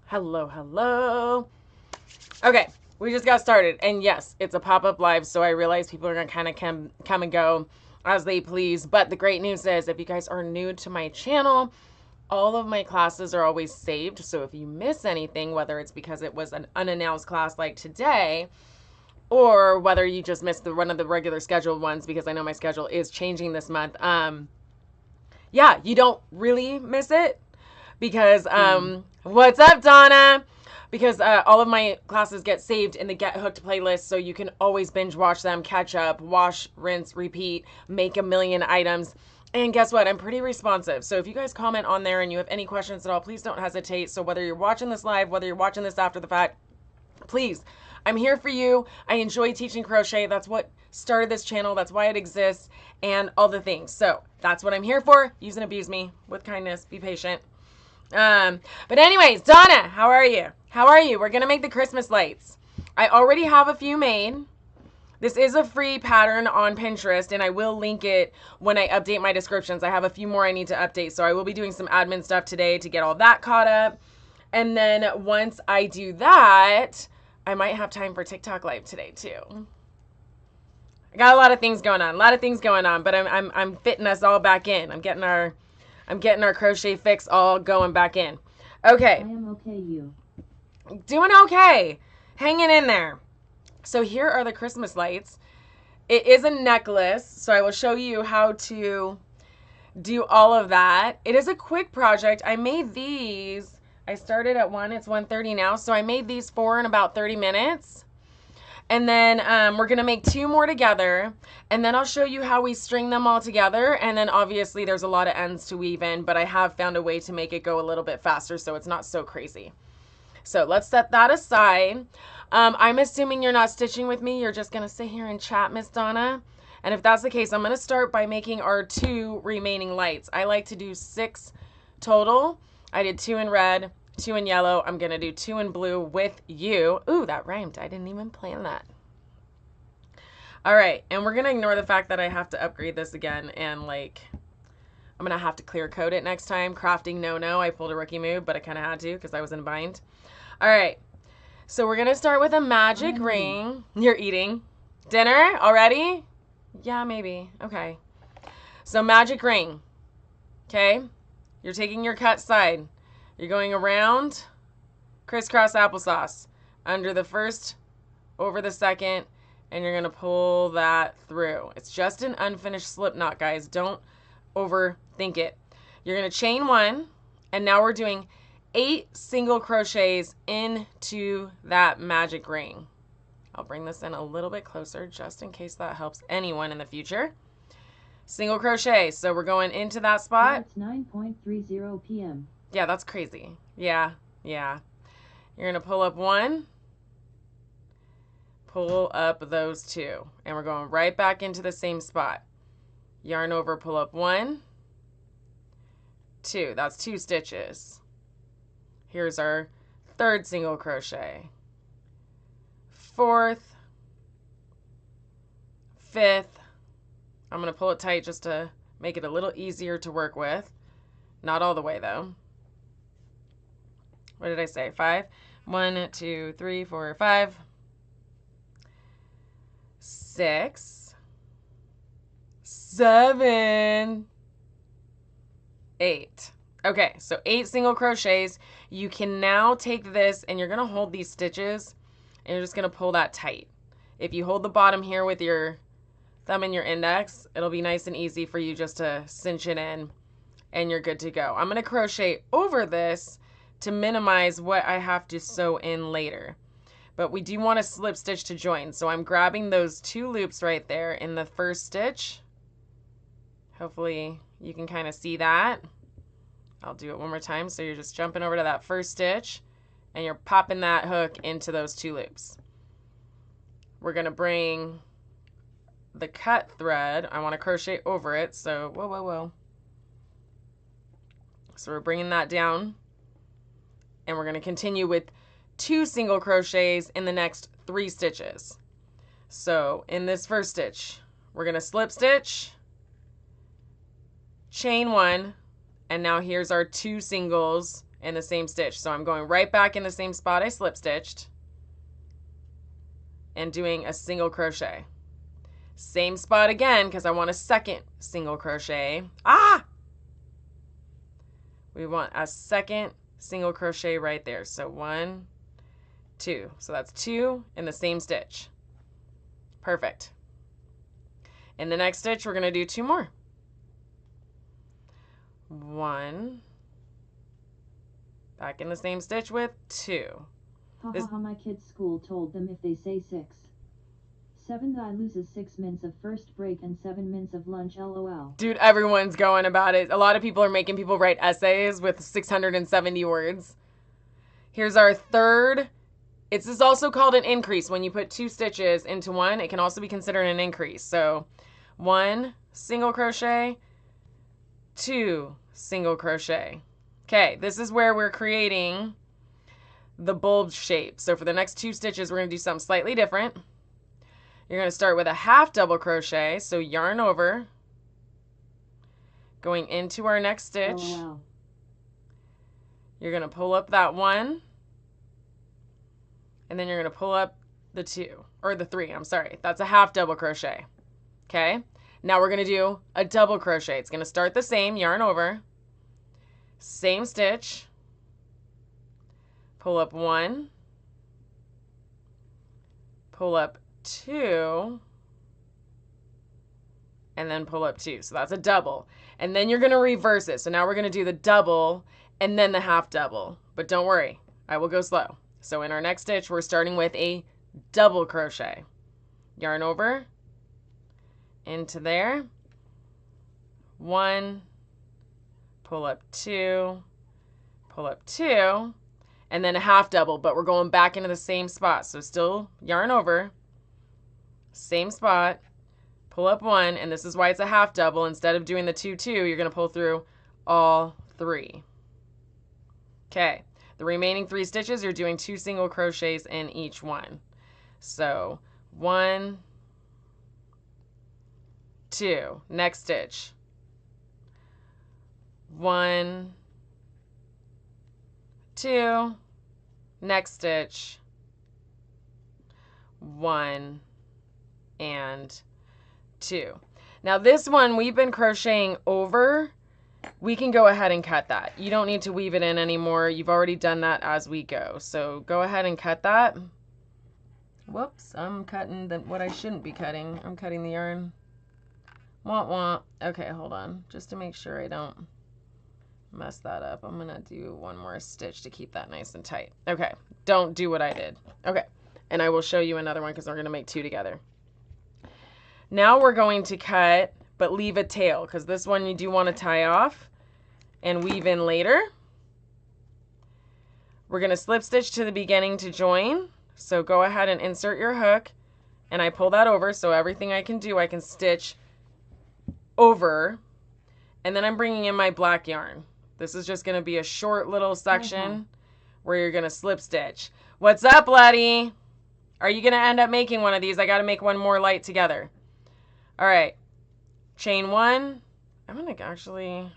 Hello, hello. Okay, we just got started. And yes, it's a pop-up live, so I realize people are going to kind of come and go as they please. But the great news is if you guys are new to my channel, all of my classes are always saved. So if you miss anything, whether it's because it was an unannounced class like today, or whether you just missed one of the regular scheduled ones, because I know my schedule is changing this month, yeah, you don't really miss it. Because what's up, Donna? Because all of my classes get saved in the Get Hooked playlist, so you can always binge watch them, catch up, wash, rinse, repeat, make a million items. And guess what? I'm pretty responsive. So if you guys comment on there and you have any questions at all, please don't hesitate. So whether you're watching this live, whether you're watching this after the fact, please, I'm here for you. I enjoy teaching crochet. That's what started this channel. That's why it exists, and all the things. So that's what I'm here for. Use and abuse me with kindness. Be patient. But anyways, Donna, how are you? How are you? We're going to make the Christmas lights. I already have a few made. This is a free pattern on Pinterest, and I will link it when I update my descriptions. I have a few more I need to update, so I will be doing some admin stuff today to get all that caught up. And then once I do that, I might have time for TikTok live today too. I got a lot of things going on, but I'm fitting us all back in. I'm getting our crochet fix all going back in. Okay. I am okay, you. Doing okay. Hanging in there. So here are the Christmas lights. It is a necklace, so I will show you how to do all of that. It is a quick project. I made these. I started at 1. It's 1:30 now, so I made these 4 in about 30 minutes. And then we're going to make 2 more together, and then I'll show you how we string them all together. And then obviously there's a lot of ends to weave in, but I have found a way to make it go a little bit faster so it's not so crazy. So let's set that aside. I'm assuming you're not stitching with me. You're just going to sit here and chat, Miss Donna. And if that's the case, I'm going to start by making our 2 remaining lights. I like to do 6 total. I did 2 in red, 2 in yellow. I'm going to do 2 in blue with you. Ooh, that rhymed. I didn't even plan that. All right. And we're going to ignore the fact that I have to upgrade this again. And like, I'm going to have to clear code it next time. Crafting, no. I pulled a rookie move, but I kind of had to because I was in a bind. All right. So we're going to start with a magic ring. You're eating dinner already? Yeah, maybe. Okay. So magic ring. Okay. You're taking your cut side. You're going around, crisscross applesauce, under the first, over the second, and you're going to pull that through. It's just an unfinished slip knot, guys. Don't overthink it. You're going to chain 1, and now we're doing 8 single crochets into that magic ring. I'll bring this in a little bit closer just in case that helps anyone in the future. Single crochet. So we're going into that spot. It's 9:30 p.m. Yeah, that's crazy. Yeah. You're going to pull up 1, pull up those 2, and we're going right back into the same spot. Yarn over, pull up 1, 2. That's 2 stitches. Here's our 3rd single crochet. 4th, 5th. I'm going to pull it tight just to make it a little easier to work with. Not all the way though. What did I say? 5? 1, 2, 3, 4, 5. 6, 7, 8. Okay, so 8 single crochets. You can now take this and you're going to hold these stitches and you're just going to pull that tight. If you hold the bottom here with your thumb and your index, it'll be nice and easy for you just to cinch it in and you're good to go. I'm going to crochet over this to minimize what I have to sew in later. But we do want to slip stitch to join. So I'm grabbing those 2 loops right there in the first stitch. Hopefully you can kind of see that. I'll do it one more time. So you're just jumping over to that first stitch and you're popping that hook into those 2 loops. We're going to bring the cut thread. I want to crochet over it. So whoa. So we're bringing that down. And we're going to continue with 2 single crochets in the next 3 stitches. So in this first stitch, we're going to slip stitch, chain 1, and now here's our 2 singles in the same stitch. So I'm going right back in the same spot I slip stitched and doing a single crochet. Same spot again because I want a second single crochet. We want a second single crochet right there. So 1, 2. So that's 2 in the same stitch. Perfect. In the next stitch, we're going to do 2 more. 1. Back in the same stitch with 2. My kid's school told them if they say 6, 7 guy loses 6 minutes of first break and 7 minutes of lunch, lol. Dude, everyone's going about it. A lot of people are making people write essays with 670 words. Here's our third. This is also called an increase. When you put 2 stitches into one, it can also be considered an increase. So 1 single crochet, 2 single crochet. Okay, this is where we're creating the bulb shape. So for the next 2 stitches, we're going to do something slightly different. You're going to start with a half double crochet, so yarn over, going into our next stitch. Oh, wow. You're going to pull up that 1, and then you're going to pull up the 2, or the 3, I'm sorry. That's a half double crochet. Okay, now we're going to do a double crochet. It's going to start the same, yarn over, same stitch, pull up 1, pull up 2, and then pull up 2. So that's a double. And then you're going to reverse it. So now we're going to do the double and then the half double. But don't worry, I will go slow. So in our next stitch, we're starting with a double crochet. Yarn over, into there, 1, pull up 2, pull up 2, and then a half double, but we're going back into the same spot. So still yarn over, same spot, pull up 1, and this is why it's a half double. Instead of doing the 2, 2, you're going to pull through all 3. Okay, the remaining 3 stitches, you're doing 2 single crochets in each one. So 1, 2, next stitch, 1, 2, next stitch, 1, and 2. Now this one we've been crocheting over. We can go ahead and cut that. You don't need to weave it in anymore. You've already done that as we go. So go ahead and cut that. Whoops, I'm cutting what I shouldn't be cutting. I'm cutting the yarn. Wah wah. Okay, hold on. Just to make sure I don't mess that up, I'm gonna do 1 more stitch to keep that nice and tight. Okay, don't do what I did. Okay, and I will show you another one because we're gonna make 2 together. Now we're going to cut, but leave a tail, because this one you do want to tie off and weave in later. We're going to slip stitch to the beginning to join. So go ahead and insert your hook, and I pull that over, so everything I can do, I can stitch over, and then I'm bringing in my black yarn. This is just going to be a short little section where you're going to slip stitch. What's up, Letty? Are you going to end up making one of these? I got to make one more light together. All right, chain 1. I'm going to actually,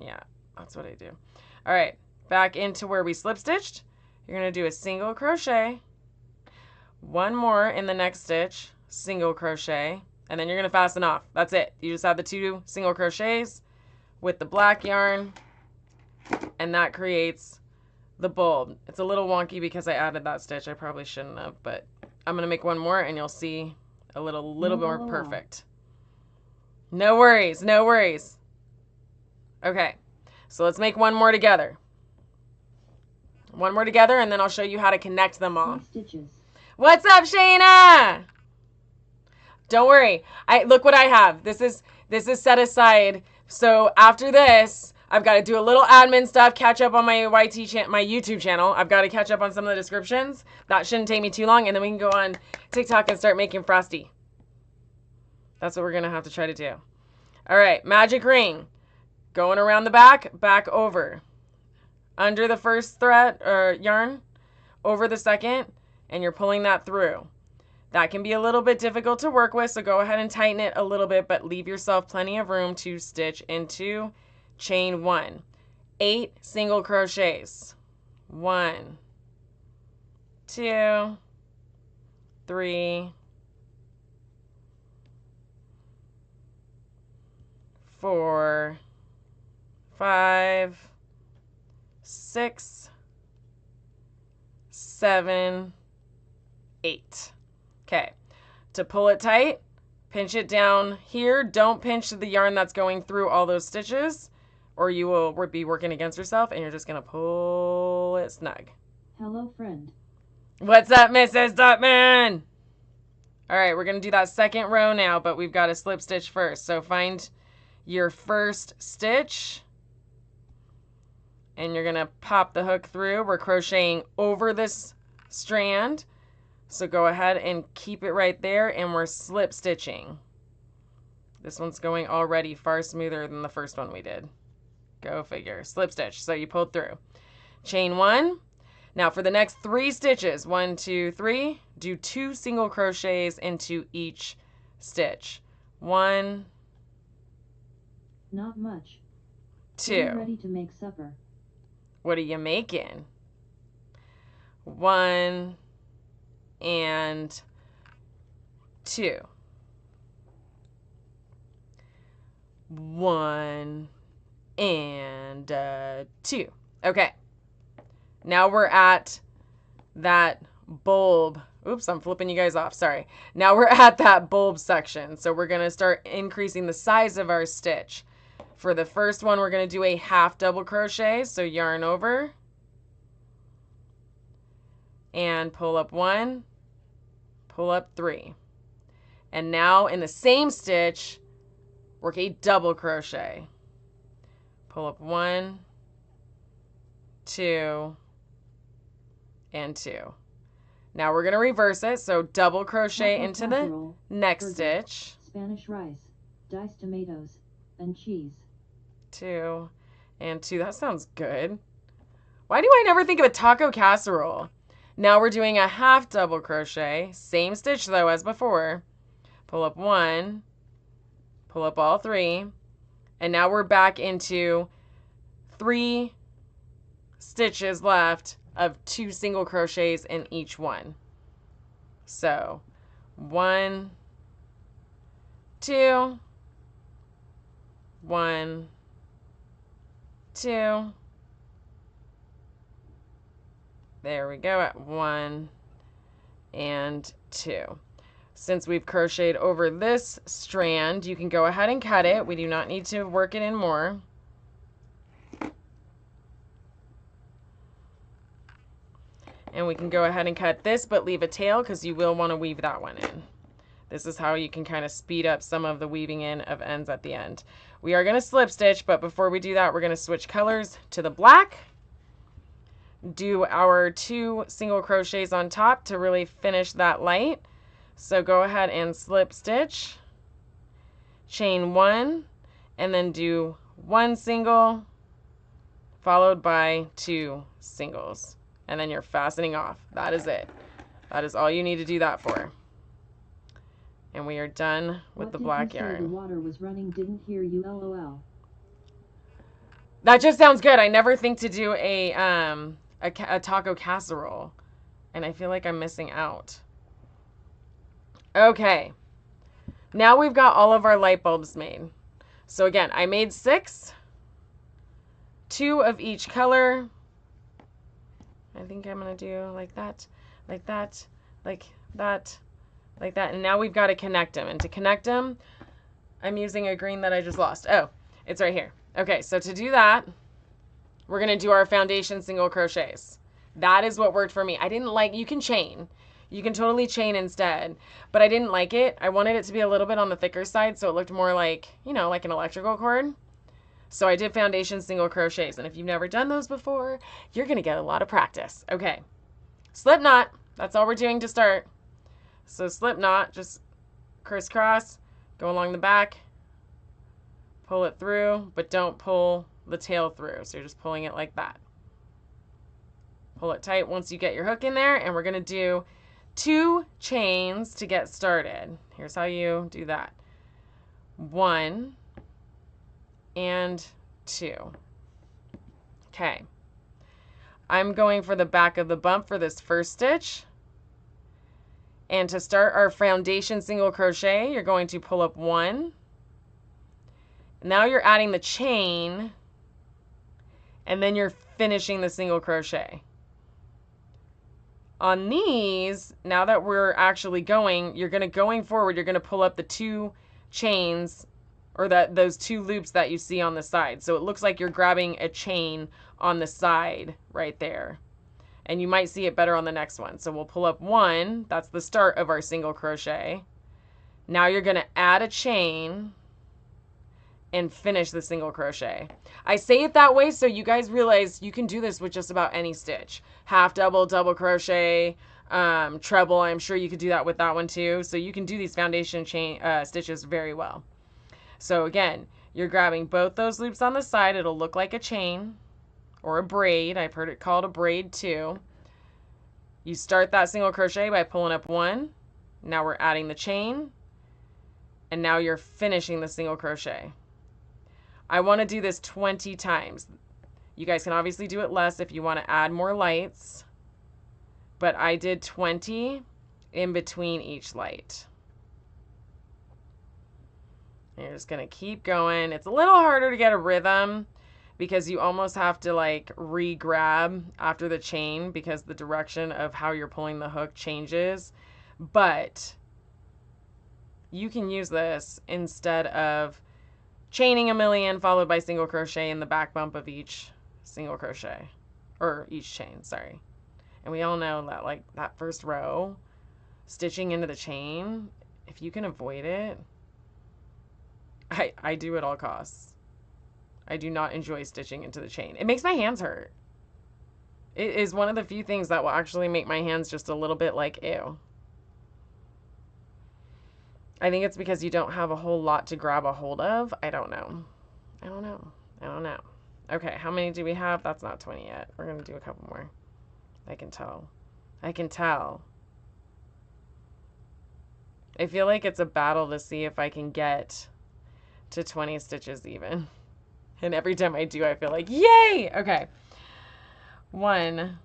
yeah, that's what I do. All right, back into where we slip stitched. You're going to do a single crochet, 1 more in the next stitch, single crochet, and then you're going to fasten off. That's it. You just have the 2 single crochets with the black yarn, and that creates the bulb. It's a little wonky because I added that stitch. I probably shouldn't have, but I'm going to make 1 more, and you'll see a little bit more perfect. No worries, no worries. Okay, so let's make 1 more together. 1 more together, and then I'll show you how to connect them all. Stitches. What's up, Shayna? Don't worry. Look what I have. This is set aside. So after this, I've got to do a little admin stuff, catch up on my YouTube channel. I've got to catch up on some of the descriptions. That shouldn't take me too long, and then we can go on TikTok and start making Frosty. That's what we're going to have to try to do. All right, magic ring. Going around the back over. Under the first thread or yarn, over the second, and you're pulling that through. That can be a little bit difficult to work with, so go ahead and tighten it a little bit, but leave yourself plenty of room to stitch into chain 1. 8 single crochets. 1, 2, 3, 4, 5, 6, 7, 8. Okay, to pull it tight, pinch it down here. Don't pinch the yarn that's going through all those stitches, or you will be working against yourself, and you're just going to pull it snug. Hello, friend. What's up, Mrs. Dutman? All right, we're going to do that second row now, but we've got to slip stitch first. So find your first stitch, and you're going to pop the hook through. We're crocheting over this strand. So go ahead and keep it right there, and we're slip stitching. This one's going already far smoother than the first one we did. Go figure. Slip stitch. So you pulled through. Chain 1. Now for the next 3 stitches, 1, 2, 3, do 2 single crochets into each stitch. 1, Not much. 2. Getting ready to make supper. What are you making? 1 and 2. 1 and 2. Okay. Now we're at that bulb. Oops, I'm flipping you guys off. Sorry. Now we're at that bulb section. So we're going to start increasing the size of our stitch. For the first one, we're going to do a half double crochet. So yarn over and pull up 1, pull up 3. And now in the same stitch, work a double crochet. Pull up 1, 2, and 2. Now we're going to reverse it. So double crochet into the next stitch. Spanish rice, diced tomatoes, and cheese. 2 and 2. That sounds good. Why do I never think of a taco casserole? Now we're doing a half double crochet. Same stitch though as before. Pull up 1, pull up all 3, and now we're back into 3 stitches left of 2 single crochets in each one. So 1, 2, 1, 2. There we go at 1 and 2. Since we've crocheted over this strand, you can go ahead and cut it. We do not need to work it in more. And we can go ahead and cut this, but leave a tail because you will want to weave that one in. This is how you can kind of speed up some of the weaving in of ends at the end. We are going to slip stitch, but before we do that, we're going to switch colors to the black. Do our 2 single crochets on top to really finish that light. So go ahead and slip stitch, chain 1, and then do 1 single followed by 2 singles. And then you're fastening off. That is it. That is all you need to do that for. And we are done with the black yarn. The water was running, didn't hear you, LOL. That just sounds good. I never think to do a taco casserole, and I feel like I'm missing out. Okay, now we've got all of our light bulbs made. So again, I made 6, 2 of each color. I think I'm gonna do like that, like that, like that, like that. And now we've got to connect them. And to connect them, I'm using a green that I just lost. Oh, it's right here. Okay, so to do that, we're gonna do our foundation single crochets. That is what worked for me. I didn't like, you can chain. You can totally chain instead, but I didn't like it. I wanted it to be a little bit on the thicker side so it looked more like, you know, like an electrical cord. So I did foundation single crochets, and if you've never done those before, you're going to get a lot of practice. Okay, slip knot. That's all we're doing to start. So slip knot, just crisscross, go along the back, pull it through, but don't pull the tail through. So you're just pulling it like that. Pull it tight once you get your hook in there, and we're going to do 2 chains to get started. Here's how you do that. 1 and 2. Okay. I'm going for the back of the bump for this first stitch. And to start our foundation single crochet, you're going to pull up 1. Now you're adding the chain, and then you're finishing the single crochet. On these, now that we're actually going, going forward, you're going to pull up the 2 chains, or those 2 loops that you see on the side. So it looks like you're grabbing a chain on the side right there. And you might see it better on the next one. So we'll pull up 1. That's the start of our single crochet. Now you're going to add a chain and finish the single crochet. I say it that way so you guys realize you can do this with just about any stitch. Half double, double crochet, treble. I'm sure you could do that with that one too. So you can do these foundation chain stitches very well. So again, you're grabbing both those loops on the side. It'll look like a chain or a braid. I've heard it called a braid too. You start that single crochet by pulling up 1. Now we're adding the chain, and now you're finishing the single crochet. I want to do this 20 times. You guys can obviously do it less if you want to add more lights, but I did 20 in between each light. And you're just going to keep going. It's a little harder to get a rhythm because you almost have to like re-grab after the chain because the direction of how you're pulling the hook changes. But you can use this instead of chaining a million followed by single crochet in the back bump of each single crochet, or each chain, sorry. And we all know that like that first row, stitching into the chain, if you can avoid it, I do at all costs. I do not enjoy stitching into the chain. It makes my hands hurt. It is one of the few things that will actually make my hands just a little bit like, ew. I think it's because you don't have a whole lot to grab a hold of. I don't know. I don't know. Okay, how many do we have? That's not 20 yet. We're going to do a couple more. I can tell. I feel like it's a battle to see if I can get to 20 stitches even. And every time I do, I feel like, yay! Okay. 1,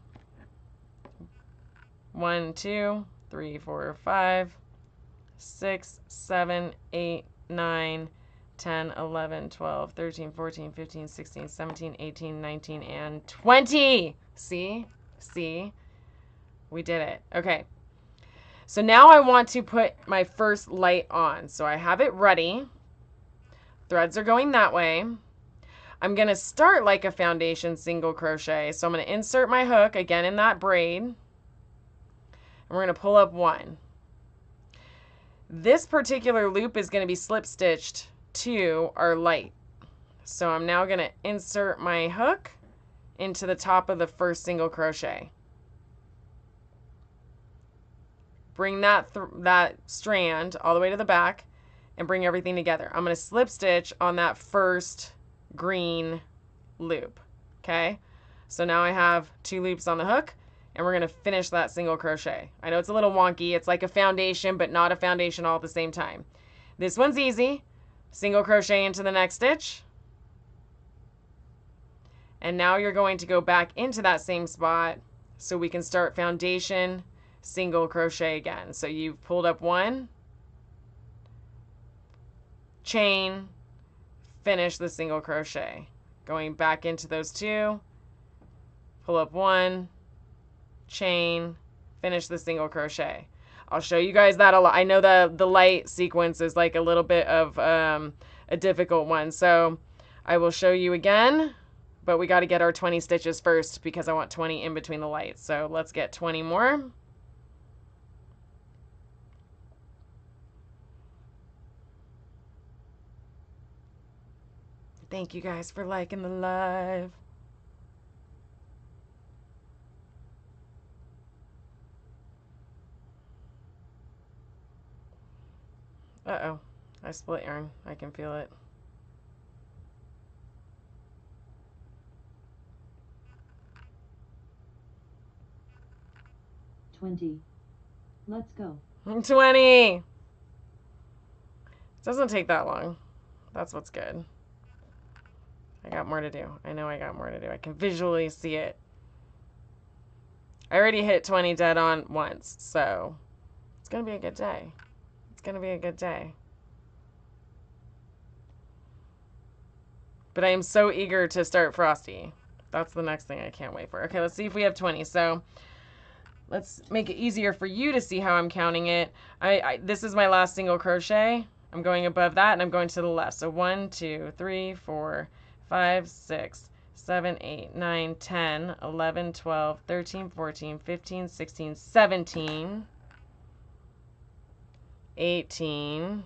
2, 3, 4, 5, 6, 7, 8, 9, 10, 11, 12, 13, 14, 15, 16, 17, 18, 19, and 20. See? We did it. Okay. So now I want to put my first light on. So I have it ready. Threads are going that way. I'm going to start like a foundation single crochet. So I'm going to insert my hook again in that braid. And we're going to pull up 1. This particular loop is going to be slip stitched to our light. So I'm now going to insert my hook into the top of the first single crochet. Bring that strand all the way to the back and bring everything together. I'm going to slip stitch on that first green loop. Okay? So now I have 2 loops on the hook, and we're going to finish that single crochet. I know it's a little wonky. It's like a foundation, but not a foundation all at the same time. This one's easy. Single crochet into the next stitch. And now you're going to go back into that same spot so we can start foundation single crochet again. So you've pulled up 1, chain, finish the single crochet. Going back into those 2, pull up 1, chain, finish the single crochet. I'll show you guys that a lot. I know the light sequence is like a little bit of a difficult one, so I will show you again, but we got to get our 20 stitches first because I want 20 in between the lights. So let's get 20 more. Thank you guys for liking the live. Uh-oh, I split yarn. I can feel it. Let's go. 20. It doesn't take that long. That's what's good. I got more to do. I know I got more to do. I can visually see it. I already hit 20 dead on once, so it's going to be a good day. It's going to be a good day. But I am so eager to start Frosty. That's the next thing I can't wait for. Okay, let's see if we have 20. So let's make it easier for you to see how I'm counting it. This is my last single crochet. I'm going above that and I'm going to the left. So 1, 2, 3, 4, 5, 6, 7, 8, 9, 10, 11, 12, 13, 14, 15, 16, 17, 18,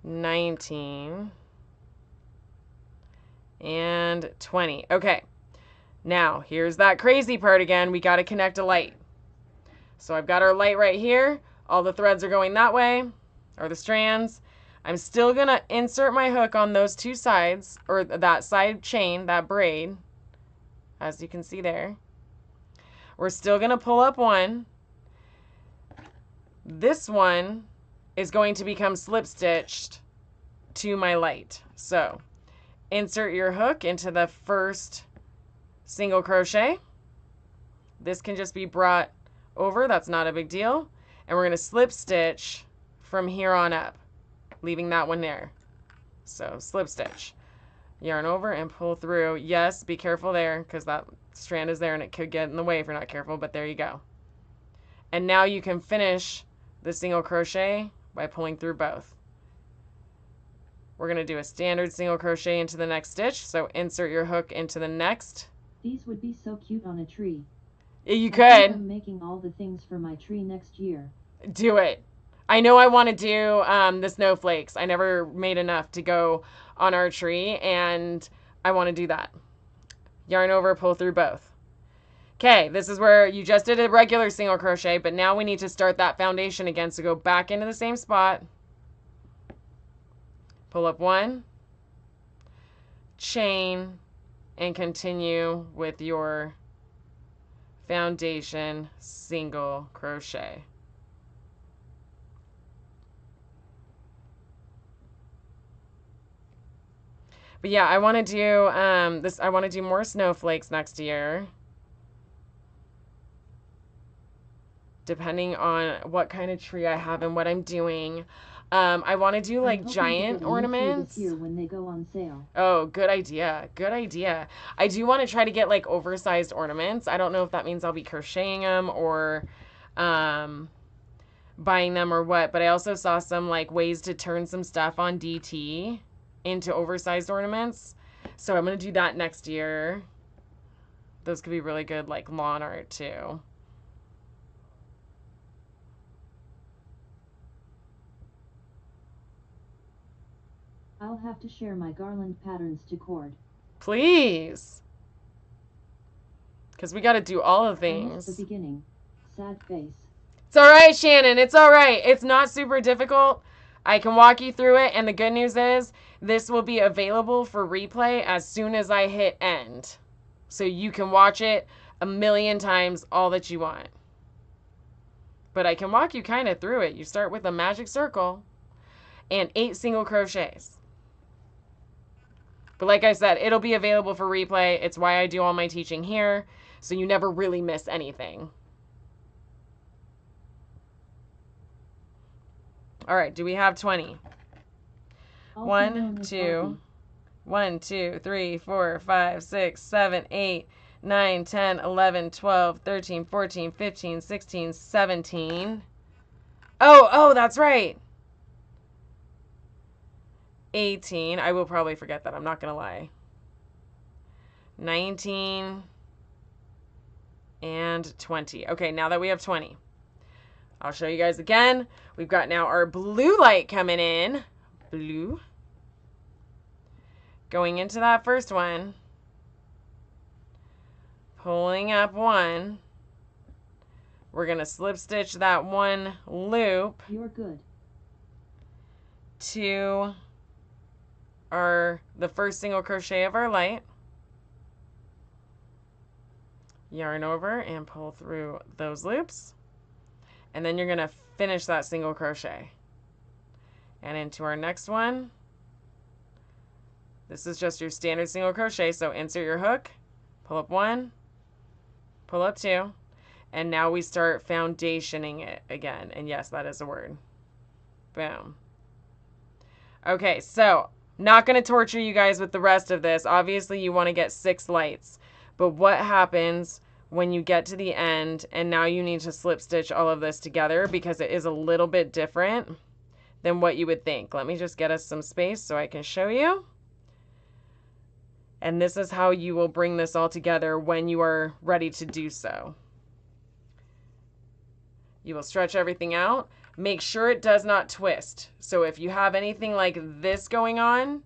19, and 20. Okay, now here's that crazy part again. We got to connect a light. So I've got our light right here. All the threads are going that way, or the strands. I'm still going to insert my hook on those two sides, or that side chain, that braid, as you can see there. We're still going to pull up one. This one is going to become slip stitched to my light. So insert your hook into the first single crochet. This can just be brought over. That's not a big deal. And we're going to slip stitch from here on up, leaving that one there. So slip stitch, yarn over and pull through. Yes, be careful there because that strand is there and it could get in the way if you're not careful, but there you go. And now you can finish the single crochet by pulling through both. We're going to do a standard single crochet into the next stitch. So insert your hook into the next. These would be so cute on a tree. You I could. think I'm making all the things for my tree next year. Do it. I know I want to do the snowflakes. I never made enough to go on our tree, and I want to do that. Yarn over, pull through both. Okay, this is where you just did a regular single crochet, but now we need to start that foundation again. So go back into the same spot. Pull up one, chain, and continue with your foundation single crochet. But yeah, I want to do this. I want to do more snowflakes next year, depending on what kind of tree I have and what I'm doing. I want to do like giant ornaments. This year when they go on sale. Oh, good idea. Good idea. I do want to try to get like oversized ornaments. I don't know if that means I'll be crocheting them or buying them or what, but I also saw some like ways to turn some stuff on DT into oversized ornaments. So I'm going to do that next year. Those could be really good like lawn art too. I'll have to share my garland patterns to Cord. Please. Because we got to do all the I missed things. the beginning. Sad face. It's all right, Shannon. It's all right. It's not super difficult. I can walk you through it. And the good news is this will be available for replay as soon as I hit end. So you can watch it a million times, all that you want. But I can walk you kind of through it. You start with a magic circle and 8 single crochets. But like I said, it'll be available for replay. It's why I do all my teaching here, so you never really miss anything. All right, do we have 20? 1, 2, 1, 2, 3, 4, 5, 6, 7, 8, 9, 10, 11, 12, 13, 14, 15, 16, 17. Oh, that's right. 18. I will probably forget that. I'm not going to lie. 19 and 20. Okay, now that we have 20, I'll show you guys again. We've got now our blue light coming in. Blue. Going into that first one. Pulling up one. We're going to slip stitch that one loop. You're good. To the first single crochet of our light. Yarn over and pull through those loops. And then you're going to finish that single crochet. And into our next one, This is just your standard single crochet. So insert your hook, pull up 1, pull up 2, and now we start foundationing it again. And yes, that is a word. Boom. Okay, so not going to torture you guys with the rest of this. Obviously, you want to get 6 lights. But what happens when you get to the end and now you need to slip stitch all of this together because it is a little bit different than what you would think. Let me just get us some space so I can show you. And this is how you will bring this all together when you are ready to do so. You will stretch everything out. Make sure it does not twist. So if you have anything like this going on,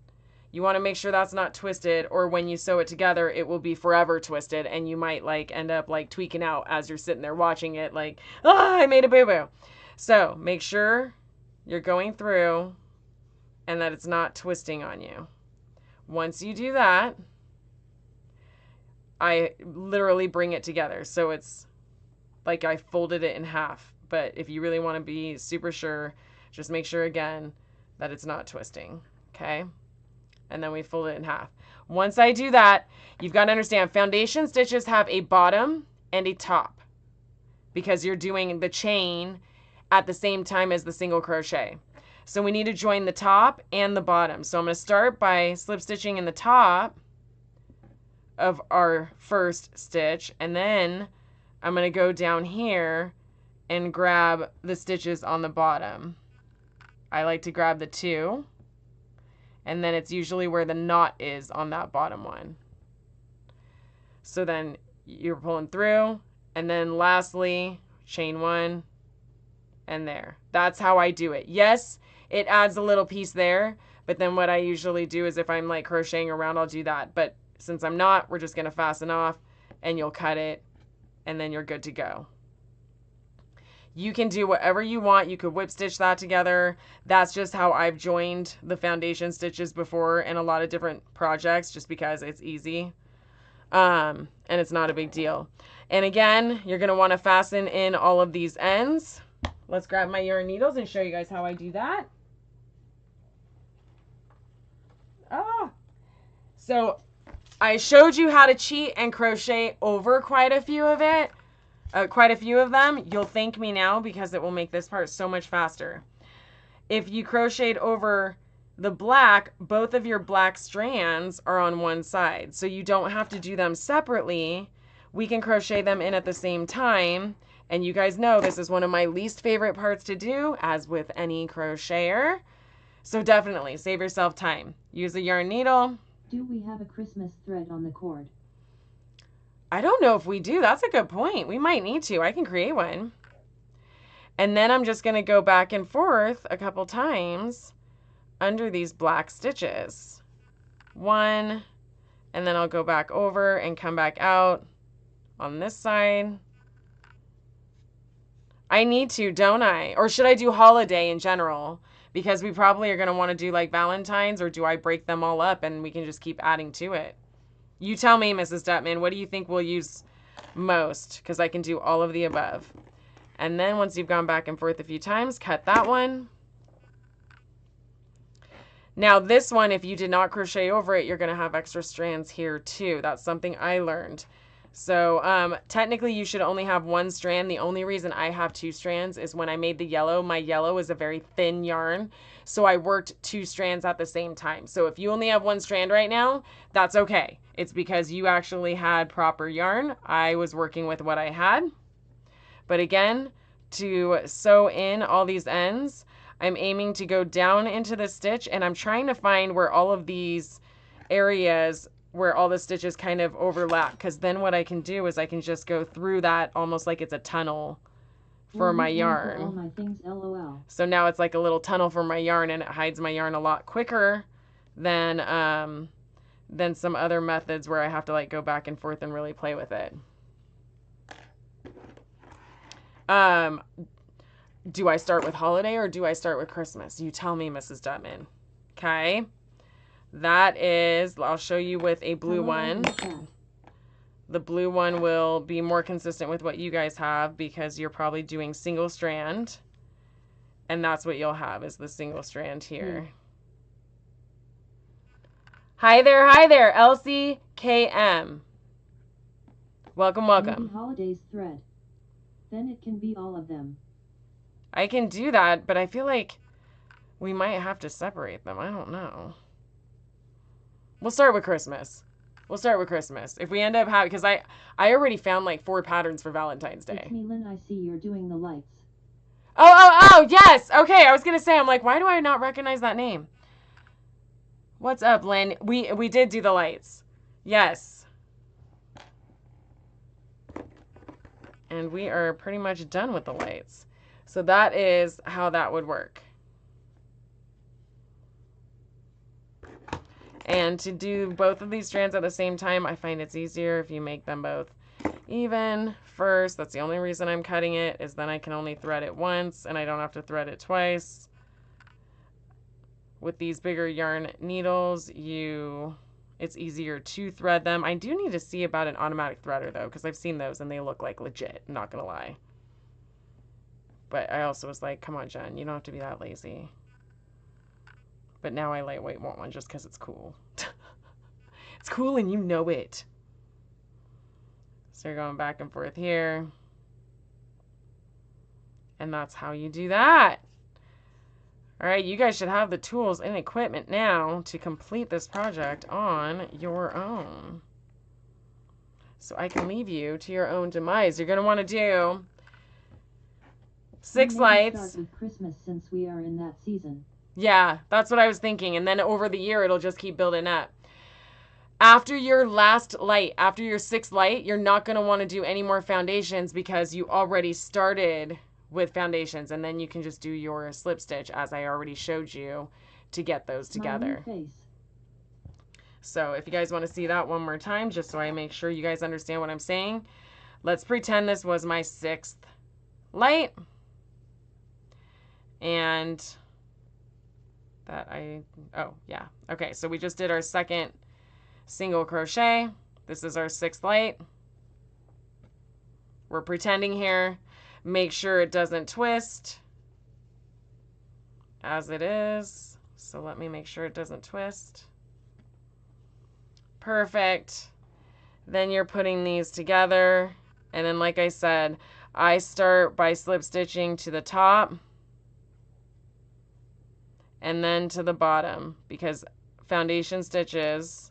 you want to make sure that's not twisted, or when you sew it together, it will be forever twisted and you might like end up like tweaking out as you're sitting there watching it like, ah, I made a boo-boo. So make sure you're going through and that it's not twisting on you. Once you do that, I literally bring it together. So it's like I folded it in half. But if you really want to be super sure, just make sure again that it's not twisting. Okay? And then we fold it in half. Once I do that, you've got to understand foundation stitches have a bottom and a top because you're doing the chain at the same time as the single crochet. So we need to join the top and the bottom. So I'm going to start by slip stitching in the top of our first stitch, and then I'm going to go down here and grab the stitches on the bottom. I like to grab the 2. And then it's usually where the knot is on that bottom one. So then you're pulling through, and then lastly, chain 1, and there. That's how I do it. Yes, it adds a little piece there, but then what I usually do is if I'm like crocheting around, I'll do that. But since I'm not, we're just going to fasten off, and you'll cut it, and then you're good to go. You can do whatever you want. You could whip stitch that together. That's just how I've joined the foundation stitches before in a lot of different projects, just because it's easy. And it's not a big deal. And again, you're going to want to fasten in all of these ends. Let's grab my yarn needles and show you guys how I do that. So I showed you how to cheat and crochet over quite a few of them. You'll thank me now because it will make this part so much faster. If you crocheted over the black, both of your black strands are on one side, so you don't have to do them separately. We can crochet them in at the same time, and you guys know this is one of my least favorite parts to do, as with any crocheter. So definitely save yourself time. Use a yarn needle. Do we have a Christmas thread on the cord? I don't know if we do. That's a good point. We might need to. I can create one. And then I'm just going to go back and forth a couple times under these black stitches. 1, and then I'll go back over and come back out on this side. I need to, don't I? Or should I do holiday in general? Because we probably are going to want to do like Valentine's, or do I break them all up and we can just keep adding to it? You tell me, Mrs. Dutman, what do you think we'll use most? Because I can do all of the above. And then once you've gone back and forth a few times, cut that one. Now this one, if you did not crochet over it, you're going to have extra strands here too. That's something I learned. So technically you should only have 1 strand. The only reason I have 2 strands is when I made the yellow, my yellow is a very thin yarn. So I worked 2 strands at the same time. So if you only have 1 strand right now, that's okay. It's because you actually had proper yarn. I was working with what I had. But again, to sew in all these ends, I'm aiming to go down into the stitch, and I'm trying to find where all of these areas where all the stitches kind of overlap, because then what I can do is I can just go through that almost like it's a tunnel for my yarn. All my things, LOL. So now it's like a little tunnel for my yarn, and it hides my yarn a lot quicker than some other methods where I have to like go back and forth and really play with it. Do I start with holiday or do I start with Christmas? You tell me, Mrs. Dutman. Okay. That is, I'll show you with a blue one. The blue one will be more consistent with what you guys have because you're probably doing single strand. And that's what you'll have is the single strand here. Hi there, Elsie KM. Welcome, welcome. Maybe holidays thread. Then it can be all of them. I can do that, but I feel like we might have to separate them. I don't know. We'll start with Christmas. If we end up having, because I already found like 4 patterns for Valentine's Day. It's me, Lynn. I see you're doing the lights. Oh, yes. Okay, I was going to say, I'm like, why do I not recognize that name? What's up, Lynn? We did do the lights. Yes. And we are pretty much done with the lights. So that is how that would work. And to do both of these strands at the same time, I find it's easier if you make them both even first. That's the only reason I'm cutting it, is then I can only thread it once and I don't have to thread it twice. With these bigger yarn needles, it's easier to thread them. I do need to see about an automatic threader though, because I've seen those and they look like legit, not gonna lie. But I also was like, come on, Jen, you don't have to be that lazy. But now I lightweight want one just because it's cool. It's cool and you know it. So you're going back and forth here. And that's how you do that. All right, you guys should have the tools and equipment now to complete this project on your own. So I can leave you to your own demise. You're going to want to do 6 lights. Start with Christmas since we are in that season. Yeah, that's what I was thinking. And then over the year, it'll just keep building up. After your last light, after your 6th light, you're not going to want to do any more foundations because you already started with foundations. And then you can just do your slip stitch as I already showed you to get those together. So if you guys want to see that one more time, just so I make sure you guys understand what I'm saying, let's pretend this was my 6th light. And okay, so we just did our 2nd single crochet. This is our 6th light. We're pretending here. Make sure it doesn't twist as it is. So let me make sure it doesn't twist. Perfect. Then you're putting these together. And then like I said, I start by slip stitching to the top and then to the bottom, because foundation stitches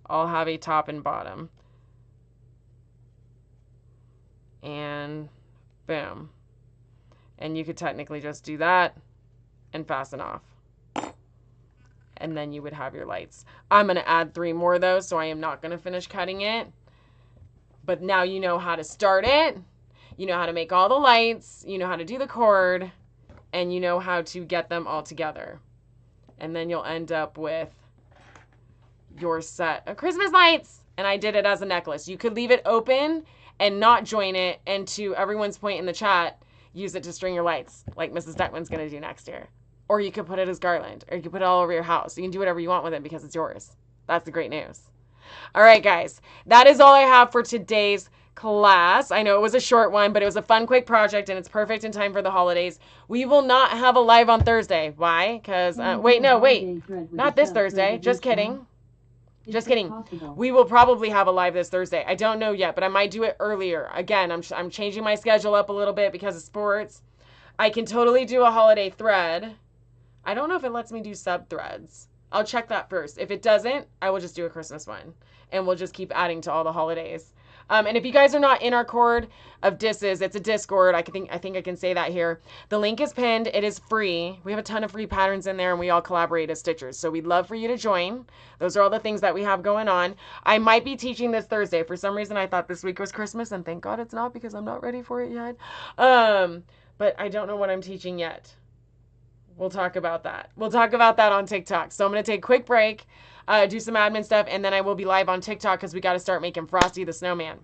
all have a top and bottom. And boom. And you could technically just do that and fasten off. And then you would have your lights. I'm going to add 3 more though, so I am not going to finish cutting it. But now you know how to start it. You know how to make all the lights. You know how to do the cord. And you know how to get them all together. And then you'll end up with your set of Christmas lights. And I did it as a necklace. You could leave it open and not join it. And to everyone's point in the chat, use it to string your lights like Mrs. Deckman's going to do next year. Or you could put it as garland. Or you could put it all over your house. You can do whatever you want with it because it's yours. That's the great news. All right, guys. That is all I have for today's class. I know it was a short one, but it was a fun, quick project, and it's perfect in time for the holidays. We will not have a live on Thursday. Why? Because, wait. Not this Thursday. Just kidding. Just kidding. We will probably have a live this Thursday. I don't know yet, but I might do it earlier. Again, I'm changing my schedule up a little bit because of sports. I can totally do a holiday thread. I don't know if it lets me do sub threads. I'll check that first. If it doesn't, I will just do a Christmas one. And we'll just keep adding to all the holidays. And if you guys are not in our cord of disses, it's a Discord. I think I can say that here. The link is pinned. It is free. We have a ton of free patterns in there, and we all collaborate as stitchers. So we'd love for you to join. Those are all the things that we have going on. I might be teaching this Thursday. For some reason, I thought this week was Christmas, and thank God it's not because I'm not ready for it yet. But I don't know what I'm teaching yet. We'll talk about that. We'll talk about that on TikTok. So I'm going to take a quick break, do some admin stuff, and then I will be live on TikTok because we got to start making Frosty the Snowman.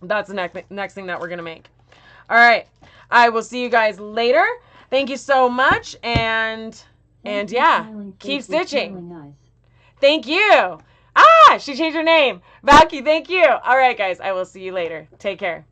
That's the next thing that we're going to make. All right. I will see you guys later. Thank you so much. And yeah, keep stitching. Thank you. Ah, she changed her name. Valky, thank you. All right, guys. I will see you later. Take care.